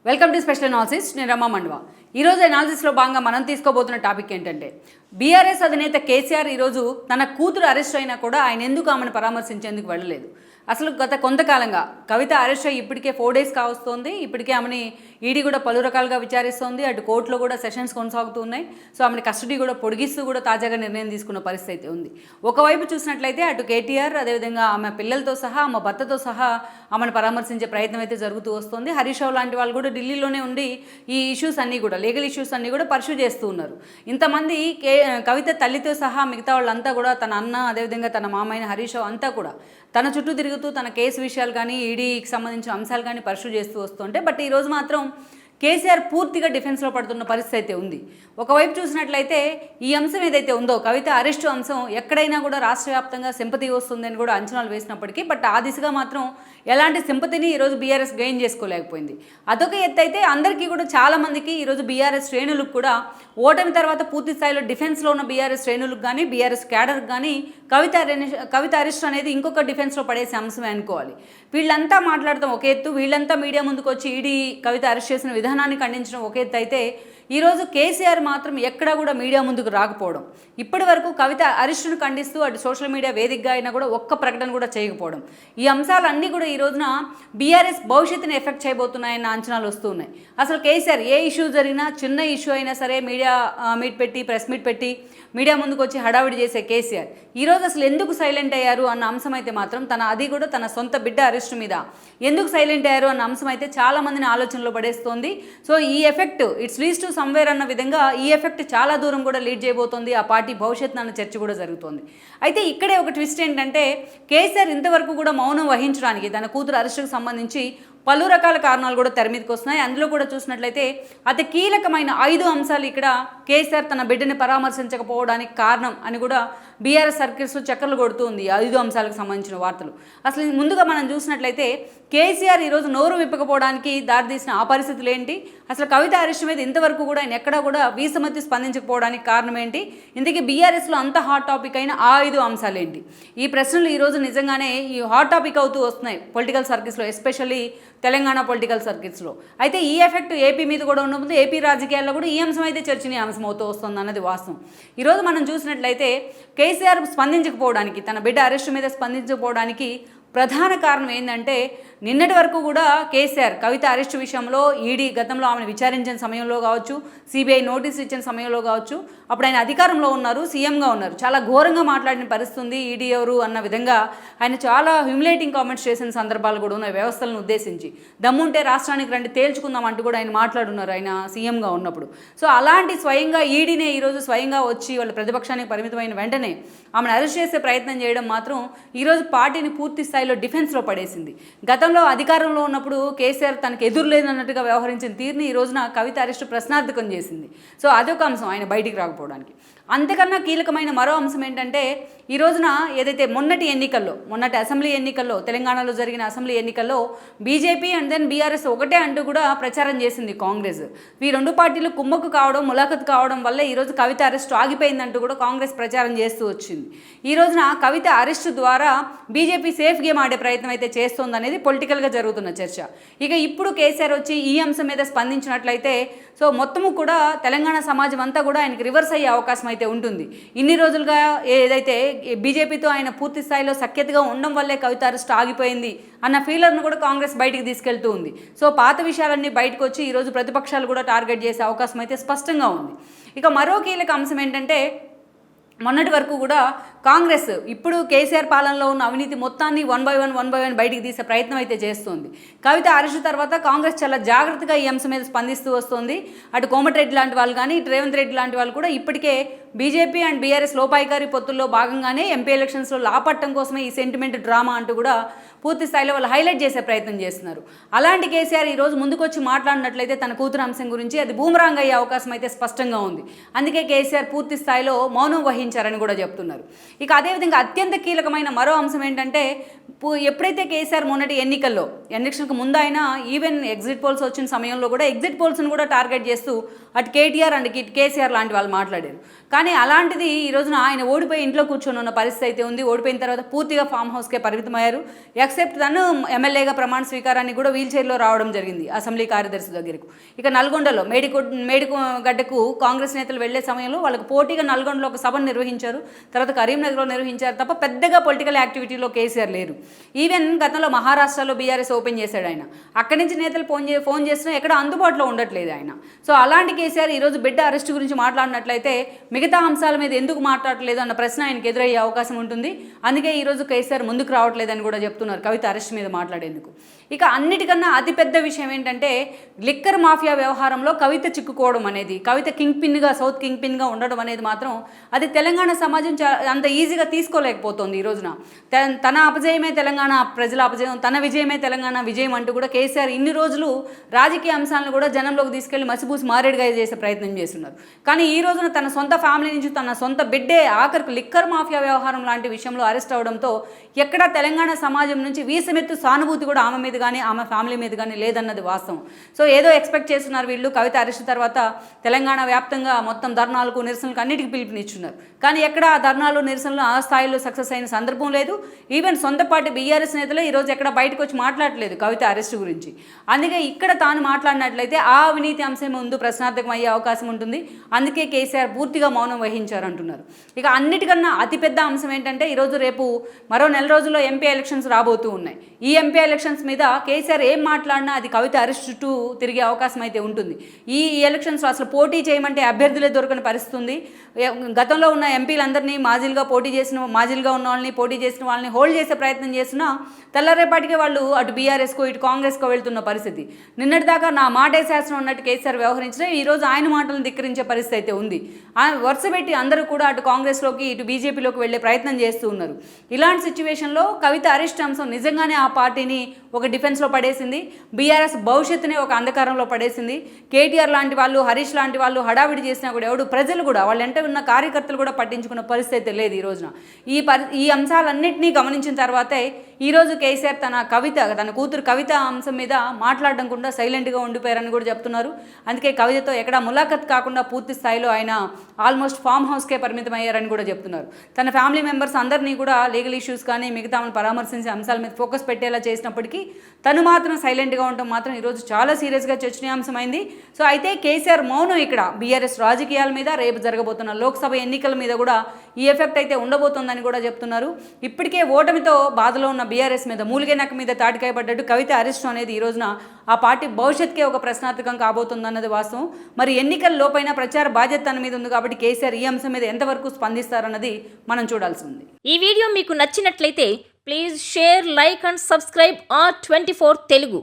Welcome to special analysis. నేను రమా మండవ. ఈరోజు అనాలిసిస్లో భాగంగా మనం తీసుకోబోతున్న టాపిక్ ఏంటంటే బీఆర్ఎస్ అధినేత కేసీఆర్ ఈరోజు తన కూతురు అరెస్ట్ అయినా కూడా ఆయన ఎందుకు ఆమెను పరామర్శించేందుకు వెళ్ళలేదు. అసలు గత కొంతకాలంగా కవిత అరెస్ట్ అయ్యి ఇప్పటికే 4 days కావస్తోంది. ఇప్పటికే ఆమెని ఈడీ కూడా పలు రకాలుగా విచారిస్తోంది. అటు కోర్టులో కూడా సెషన్స్ కొనసాగుతూ ఉన్నాయి. సో ఆమెని కస్టడీ కూడా పొడిగిస్తూ కూడా తాజాగా నిర్ణయం తీసుకున్న పరిస్థితి అయితే ఉంది. ఒకవైపు చూసినట్లయితే అటు కేటీఆర్ అదేవిధంగా ఆమె పిల్లలతో సహా ఆమె భర్తతో సహా ఆమెను పరామర్శించే ప్రయత్నం అయితే జరుగుతూ వస్తుంది. హరీష్ రావు లాంటి వాళ్ళు కూడా ఢిల్లీలోనే ఉండి ఈ ఇష్యూస్ అన్నీ కూడా లీగల్ ఇష్యూస్ అన్నీ కూడా పర్సూ చేస్తూ ఉన్నారు. ఇంతమంది కవిత తల్లితో సహా మిగతా వాళ్ళంతా కూడా తన అన్న అదేవిధంగా తన మామయ్య హరీష్ రావు అంతా కూడా తన చుట్టూ తిరుగుతూ తన కేసు విషయాలు కానీ ఈడీకి సంబంధించిన అంశాలు కానీ పర్సూ చేస్తూ వస్తుంటే బట్ ఈరోజు మాత్రం కేసీఆర్ పూర్తిగా డిఫెన్స్లో పడుతున్న పరిస్థితి అయితే ఉంది. ఒకవైపు చూసినట్లయితే ఈ అంశం ఏదైతే ఉందో కవిత అరెస్టు అంశం ఎక్కడైనా కూడా రాష్ట్ర వ్యాప్తంగా సింపతి వస్తుందని కూడా అంచనాలు వేసినప్పటికీ బట్ ఆ దిశగా మాత్రం ఎలాంటి సింపతిని ఈరోజు బీఆర్ఎస్ గెయిన్ చేసుకోలేకపోయింది. అదొక ఎత్తు అయితే అందరికీ కూడా చాలామందికి ఈరోజు బీఆర్ఎస్ శ్రేణులకు కూడా ఓటమి తర్వాత పూర్తి స్థాయిలో డిఫెన్స్లో ఉన్న బీఆర్ఎస్ శ్రేణులకు కానీ బీఆర్ఎస్ క్యాడర్కి కానీ కవిత అరెస్ట్ అనేది ఇంకొక డిఫెన్స్లో పడేసే అంశమే అనుకోవాలి. వీళ్ళంతా మాట్లాడతాం ఒక ఎత్తు, వీళ్ళంతా మీడియా ముందుకు వచ్చి ఈడీ కవిత అరెస్ట్ చేసిన విధానాన్ని ఖండించడం ఒక ఎత్తు అయితే ఈరోజు కేసీఆర్ మాత్రం ఎక్కడా కూడా మీడియా ముందుకు రాకపోవడం, ఇప్పటి వరకు కవిత అరెస్టును ఖండిస్తూ అటు సోషల్ మీడియా వేదికగా అయినా కూడా ఒక్క ప్రకటన కూడా చేయకపోవడం, ఈ అంశాలన్నీ కూడా ఈ రోజున బీఆర్ఎస్ భవిష్యత్తుని ఎఫెక్ట్ చేయబోతున్నాయన్న అంచనాలు వస్తున్నాయి. అసలు కేసీఆర్ ఏ ఇష్యూ జరిగినా చిన్న ఇష్యూ అయినా సరే మీడియా మీట్ పెట్టి ప్రెస్ మీట్ పెట్టి మీడియా ముందుకు వచ్చి హడావిడి చేసే కేసీఆర్ ఈరోజు అసలు ఎందుకు సైలెంట్ అయ్యారు అన్న అంశం అయితే మాత్రం అది కూడా తన సొంత బిడ్డ అరెస్టు మీద ఎందుకు సైలెంట్ అయ్యారు అన్న అంశం అయితే చాలామందిని ఆలోచనలో పడేస్తోంది. సో ఈ effect it's leads to somewhere అన్న విధంగా ఈ ఎఫెక్ట్ చాలా దూరం కూడా లీడ్ చేయబోతోంది. ఆ పార్టీ భవిష్యత్తు అన్న చర్చ కూడా జరుగుతోంది. అయితే ఇక్కడే ఒక ట్విస్ట్ ఏంటంటే కేసీఆర్ ఇంతవరకు కూడా మౌనం వహించడానికి తన కూతురు అరెస్టుకు సంబంధించి పలు రకాల కారణాలు కూడా తెర మీదకి వస్తున్నాయి. అందులో కూడా చూసినట్లయితే అతి కీలకమైన 5 అంశాలు ఇక్కడ కేసీఆర్ తన బిడ్డని పరామర్శించకపోవడానికి కారణం అని కూడా బీఆర్ఎస్ సర్కిల్స్లో చక్కర్లు కొడుతుంది. 5 అంశాలకు సంబంధించిన వార్తలు అసలు ముందుగా మనం చూసినట్లయితే కేసీఆర్ ఈరోజు నోరు విప్పకపోవడానికి దారితీసిన ఆ పరిస్థితులు ఏంటి, అసలు కవిత అరెస్ట్ మీద ఇంతవరకు కూడా ఆయన ఎక్కడా కూడా వీసమతి స్పందించకపోవడానికి కారణం ఏంటి, ఇందుకే బీఆర్ఎస్లో అంత హాట్ టాపిక్ అయిన ఆ 5 అంశాలు ఏంటి, ఈ ప్రశ్నలు ఈరోజు నిజంగానే ఈ హాట్ టాపిక్ అవుతూ వస్తున్నాయి పొలిటికల్ సర్కిల్స్లో, ఎస్పెషల్లీ తెలంగాణ పొలిటికల్ సర్కిల్స్లో. అయితే ఈ ఎఫెక్ట్ ఏపీ మీద కూడా ఉన్నప్పుడు ఏపీ రాజకీయాల్లో కూడా ఈ అంశం అయితే చర్చనీయాంశం అవుతూ వస్తుంది అన్నది వాస్తవం. ఈరోజు మనం చూసినట్లయితే కేసీఆర్ స్పందించకపోవడానికి తన బిడ్డ అరెస్టు మీద స్పందించకపోవడానికి ప్రధాన కారణం ఏంటంటే నిన్నటి వరకు కూడా కేసీఆర్ కవిత అరెస్టు విషయంలో ఈడీ గతంలో ఆమెను విచారించిన సమయంలో కావచ్చు, సిబిఐ నోటీస్ ఇచ్చిన సమయంలో కావచ్చు, అప్పుడు ఆయన అధికారంలో ఉన్నారు, సీఎంగా ఉన్నారు, చాలా ఘోరంగా మాట్లాడిన పరిస్థితి ఈడీ ఎవరు అన్న విధంగా ఆయన చాలా హ్యూమిలేటింగ్ కామెంట్స్ చేసిన సందర్భాలు కూడా ఉన్నాయి వ్యవస్థలను ఉద్దేశించి. దమ్ముంటే రాష్ట్రానికి రండి తేల్చుకుందాం అంటూ కూడా ఆయన మాట్లాడున్నారు ఆయన సీఎంగా ఉన్నప్పుడు. సో అలాంటి స్వయంగా ఈడీనే ఈరోజు స్వయంగా వచ్చి వాళ్ళ ప్రతిపక్షానికి పరిమితమైన వెంటనే ఆమెను అరెస్ట్ చేసే ప్రయత్నం చేయడం మాత్రం ఈరోజు పార్టీని పూర్తి స్థాయిలో డిఫెన్స్లో పడేసింది. గతంలో అధికారంలో ఉన్నప్పుడు కేసీఆర్ తనకు ఎదురులేదన్నట్టుగా వ్యవహరించిన తీరుని ఈ రోజున కవిత అరెస్టు ప్రశ్నార్థకం చేసింది. సో అదొక అంశం ఆయన బయటికి రాకపోవడానికి. అంతకన్నా కీలకమైన మరో అంశం ఏంటంటే ఈ రోజున ఏదైతే మొన్నటి అసెంబ్లీ ఎన్నికల్లో తెలంగాణలో జరిగిన అసెంబ్లీ ఎన్నికల్లో బీజేపీ అండ్ దెన్ బీఆర్ఎస్ ఒకటే అంటూ కూడా ప్రచారం చేసింది కాంగ్రెస్. ఈ 2 పార్టీలు కుమ్మక్కు కావడం ములాఖత్ కావడం వల్ల ఈరోజు కవిత అరెస్టు ఆగిపోయిందంటూ కూడా కాంగ్రెస్ ప్రచారం చేస్తూ వచ్చింది. ఈ రోజున కవిత అరెస్టు ద్వారా బీజేపీ సేఫ్ గేమ్ ఆడే ప్రయత్నం అయితే చేస్తోందనేది పొలిటికల్గా జరుగుతున్న చర్చ. ఇక ఇప్పుడు కేసీఆర్ వచ్చి ఈ అంశం మీద స్పందించినట్లయితే సో మొత్తము కూడా తెలంగాణ సమాజం అంతా కూడా ఆయనకి రివర్స్ అయ్యే అవకాశం అయితే ఉంటుంది. ఇన్ని రోజులుగా ఏదైతే బీజేపీతో ఆయన పూర్తి స్థాయిలో సఖ్యతగా ఉండడం వల్లే కవిత అరెస్ట్ ఆగిపోయింది అన్న ఫీలర్ను కూడా కాంగ్రెస్ బయటికి తీసుకెళ్తూ ఉంది. సో పాత విషయాలన్నీ బయటకు వచ్చి ఈరోజు ప్రతిపక్షాలు కూడా టార్గెట్ చేసే అవకాశం అయితే స్పష్టంగా ఉంది. ఇక మరో కీలక అంశం ఏంటంటే మొన్నటి వరకు కూడా కాంగ్రెస్ ఇప్పుడు కేసీఆర్ పాలనలో ఉన్న అవినీతి మొత్తాన్ని వన్ బై వన్ బయటికి తీసే ప్రయత్నం అయితే చేస్తుంది. కవిత అరెస్టు తర్వాత కాంగ్రెస్ చాలా జాగ్రత్తగా ఈ అంశం మీద స్పందిస్తూ వస్తుంది. అటు కోమటిరెడ్డి లాంటి వాళ్ళు కానీ ఇటు రేవంత్ రెడ్డి లాంటి వాళ్ళు కూడా ఇప్పటికే బీజేపీ అండ్ బీఆర్ఎస్ లోపాయికారి పొత్తుల్లో భాగంగానే ఎంపీ ఎలక్షన్స్లో లాపట్టం కోసమే ఈ సెంటిమెంట్ డ్రామా అంటూ కూడా పూర్తి స్థాయిలో వాళ్ళు హైలైట్ చేసే ప్రయత్నం చేస్తున్నారు. అలాంటి కేసీఆర్ ఈరోజు ముందుకొచ్చి మాట్లాడినట్లయితే తన కూతురు అంశం గురించి అది బూమరాంగ్ అయ్యే అవకాశం అయితే స్పష్టంగా ఉంది. అందుకే కేసీఆర్ పూర్తి స్థాయిలో మౌనం వహించారని కూడా చెప్తున్నారు. ఇక అదేవిధంగా అత్యంత కీలకమైన మరో అంశం ఏంటంటే ఎప్పుడైతే కేసీఆర్ మొన్నటి ఎన్నికలకు ముందు అయినా ఈవెన్ ఎగ్జిట్ పోల్స్ వచ్చిన సమయంలో కూడా ఎగ్జిట్ పోల్స్ను కూడా టార్గెట్ చేస్తూ అటు కేటీఆర్ అండ్ కేసీఆర్ లాంటి వాళ్ళు మాట్లాడారు. కానీ కానీ అలాంటిది ఈ రోజున ఆయన ఓడిపోయి ఇంట్లో కూర్చొని ఉన్న పరిస్థితి అయితే ఉంది. ఓడిపోయిన తర్వాత పూర్తిగా ఫామ్ హౌస్కే పరిమితమయ్యారు. ఎక్సెప్ట్ తను ఎమ్మెల్యేగా ప్రమాణ స్వీకారాన్ని కూడా వీల్ చైర్లో రావడం జరిగింది అసెంబ్లీ కార్యదర్శి దగ్గరకు. ఇక నల్గొండలో మేడిగడ్డకు కాంగ్రెస్ నేతలు వెళ్లే సమయంలో వాళ్ళకు పోటీగా నల్గొండలో ఒక సభను నిర్వహించారు, తర్వాత కరీంనగర్లో నిర్వహించారు తప్ప పెద్దగా పొలిటికల్ యాక్టివిటీలో కేసీఆర్ లేరు. ఈవెన్ గతంలో మహారాష్ట్రలో బీఆర్ఎస్ ఓపెన్ చేశాడు ఆయన. అక్కడి నుంచి నేతలు ఫోన్ చేసినా ఎక్కడ అందుబాటులో ఉండట్లేదు ఆయన. సో అలాంటి కేసీఆర్ ఈరోజు బిడ్డ అరెస్ట్ గురించి మాట్లాడినట్లయితే మిగతా అంశాల మీద ఎందుకు మాట్లాడట్లేదు అన్న ప్రశ్న ఆయనకు ఎదురయ్యే అవకాశం ఉంటుంది. అందుకే ఈరోజు కేసీఆర్ ముందుకు రావట్లేదని కూడా చెప్తున్నారు కవిత అరెస్ట్ మీద మాట్లాడేందుకు. ఇక అన్నిటికన్నా అతిపెద్ద విషయం ఏంటంటే లిక్కర్ మాఫియా వ్యవహారంలో కవిత చిక్కుకోవడం అనేది, కవిత సౌత్ కింగ్ పిన్గా ఉండడం అనేది మాత్రం అది తెలంగాణ సమాజం అంత ఈజీగా తీసుకోలేకపోతుంది. ఈ రోజున తన అపజయమే తెలంగాణ ప్రజల అపజయం, తన విజయమే తెలంగాణ విజయం అంటూ కూడా కేసీఆర్ ఇన్ని రోజులు రాజకీయ అంశాలను కూడా జనంలోకి తీసుకెళ్లి మసిపూసి మారేడుగా చేసే ప్రయత్నం చేస్తున్నారు. కానీ ఈ రోజున తన సొంత ఫ్యామిలీ నుంచి తన సొంత బిడ్డే ఆఖరికి లిక్కర్ మాఫియా వ్యవహారం లాంటి విషయంలో అరెస్ట్ అవడంతో ఎక్కడా తెలంగాణ సమాజం నుంచి వీసమెత్తు సానుభూతి కూడా ఆమె మీద కానీ ఆమె ఫ్యామిలీ మీద కానీ లేదన్నది వాస్తవం. సో ఏదో ఎక్స్పెక్ట్ చేస్తున్నారు వీళ్ళు కవిత అరెస్ట్ తర్వాత తెలంగాణ వ్యాప్తంగా మొత్తం ధర్నాలకు నిరసనలకు అన్నిటికీ పిలుపునిచ్చున్నారు. కానీ ఎక్కడ ఆ ధర్నాలు నిరసనలు ఆ స్థాయిలో సక్సెస్ అయిన సందర్భం లేదు. ఈవెన్ సొంత పార్టీ బీఆర్ఎస్ నేతలే ఈరోజు ఎక్కడ బయటకు వచ్చి మాట్లాడలేదు కవిత అరెస్ట్ గురించి. అందుకే ఇక్కడ తాను మాట్లాడినట్లయితే ఆ అవినీతి అంశం ముందు ప్రశ్నార్థకం అయ్యే అవకాశం ఉంటుంది. అందుకే కేసీఆర్ పూర్తిగా మౌనం వహించారంటున్నారు. ఇక అన్నిటికన్నా అతిపెద్ద అంశం ఏంటంటే ఈరోజు రేపు మరో నెల రోజుల్లో ఎంపీ ఎలక్షన్స్ రాబోతూ ఉన్నాయి. ఈ ఎంపీ ఎలక్షన్స్ మీద కేసీఆర్ ఏం మాట్లాడినా అది కవిత అరెస్ట్ చుట్టూ తిరిగే అవకాశం అయితే ఉంటుంది. ఈ ఎలక్షన్స్లో అసలు పోటీ చేయమంటే అభ్యర్థులే దొరకని పరిస్థితి ఉంది. గతంలో ఉన్న ఎంపీలందరినీ మాజీలుగా ఉన్న వాళ్ళని పోటీ చేసిన వాళ్ళని హోల్డ్ చేసే ప్రయత్నం చేసినా తెల్లరేపాటికే వాళ్ళు అటు బీఆర్ఎస్కో ఇటు కాంగ్రెస్కో వెళ్తున్న పరిస్థితి. నిన్నటిదాకా నా మాటే శాసనం ఉన్నట్టు కేసీఆర్ వ్యవహరించిన ఈరోజు ఆయన మాటలను ధిక్కరించే పరిస్థితి అయితే ఉంది. వరుస పెట్టి అందరూ కూడా అటు కాంగ్రెస్లోకి ఇటు బీజేపీలోకి వెళ్లే ప్రయత్నం చేస్తూ ఉన్నారు. ఇలాంటి సిచ్యువేషన్లో కవిత అరెస్ట్ అంశం నిజంగానే ఆ పార్టీని ఒక డిఫెన్స్లో పడేసింది. బీఆర్ఎస్ భవిష్యత్తునే ఒక అంధకారంలో పడేసింది. కేటీఆర్ లాంటి వాళ్ళు, హరీష్ లాంటి వాళ్ళు హడావిడి చేసినా కూడా ప్రజలు కూడా వాళ్ళ వెంట ఉన్న కార్యకర్తలు కూడా పట్టించుకున్న పరిస్థితి అయితే లేదు ఈ రోజున. ఈ అంశాలన్నింటినీ గమనించిన తర్వాతే ఈరోజు కేసీఆర్ తన కూతురు కవిత అంశం మీద మాట్లాడడం కూడా సైలెంట్గా ఉండిపోయారని కూడా చెప్తున్నారు. అందుకే కవితతో ఎక్కడా ములాఖత్ కాకుండా పూర్తి స్థాయిలో ఆయన ఆల్మోస్ట్ ఫామ్ హౌస్కే పరిమితం అయ్యారని కూడా చెప్తున్నారు. తన ఫ్యామిలీ మెంబర్స్ అందరినీ కూడా లీగల్ ఇష్యూస్ కానీ మిగతాను పరామర్శించే అంశాల మీద ఫోకస్ పెట్టేలా చేసినప్పటికీ తను మాత్రం సైలెంట్గా ఉండటం మాత్రం ఈరోజు చాలా సీరియస్గా చర్చనీయాంశమైంది. సో అయితే కేసీఆర్ మౌనం ఇక్కడ బీఆర్ఎస్ రాజకీయాల మీద, రేపు జరగబోతున్న లోక్సభ ఎన్నికల మీద కూడా ఈ ఎఫెక్ట్ అయితే ఉండబోతోందని కూడా చెప్తున్నారు. ఇప్పటికే ఓటమితో బాధలో ఉన్న బీఆర్ఎస్ మీద మూలిగే నక్క మీద తాటికాయ పడ్డట్టు కవిత అరెస్ట్ అనేది ఈ రోజున ఆ పార్టీ భవిష్యత్తుకే ఒక ప్రశ్నార్థకం కాబోతుందన్నది వాస్తవం. మరి ఎన్నికల లోపైన ప్రచార బాధ్యత తన మీద ఉంది కాబట్టి కేసీఆర్ ఈ అంశం మీద ఎంతవరకు స్పందిస్తారన్నది మనం చూడాల్సి ఉంది. ఈ వీడియో మీకు నచ్చినట్లయితే please share, like and subscribe R24 Telugu.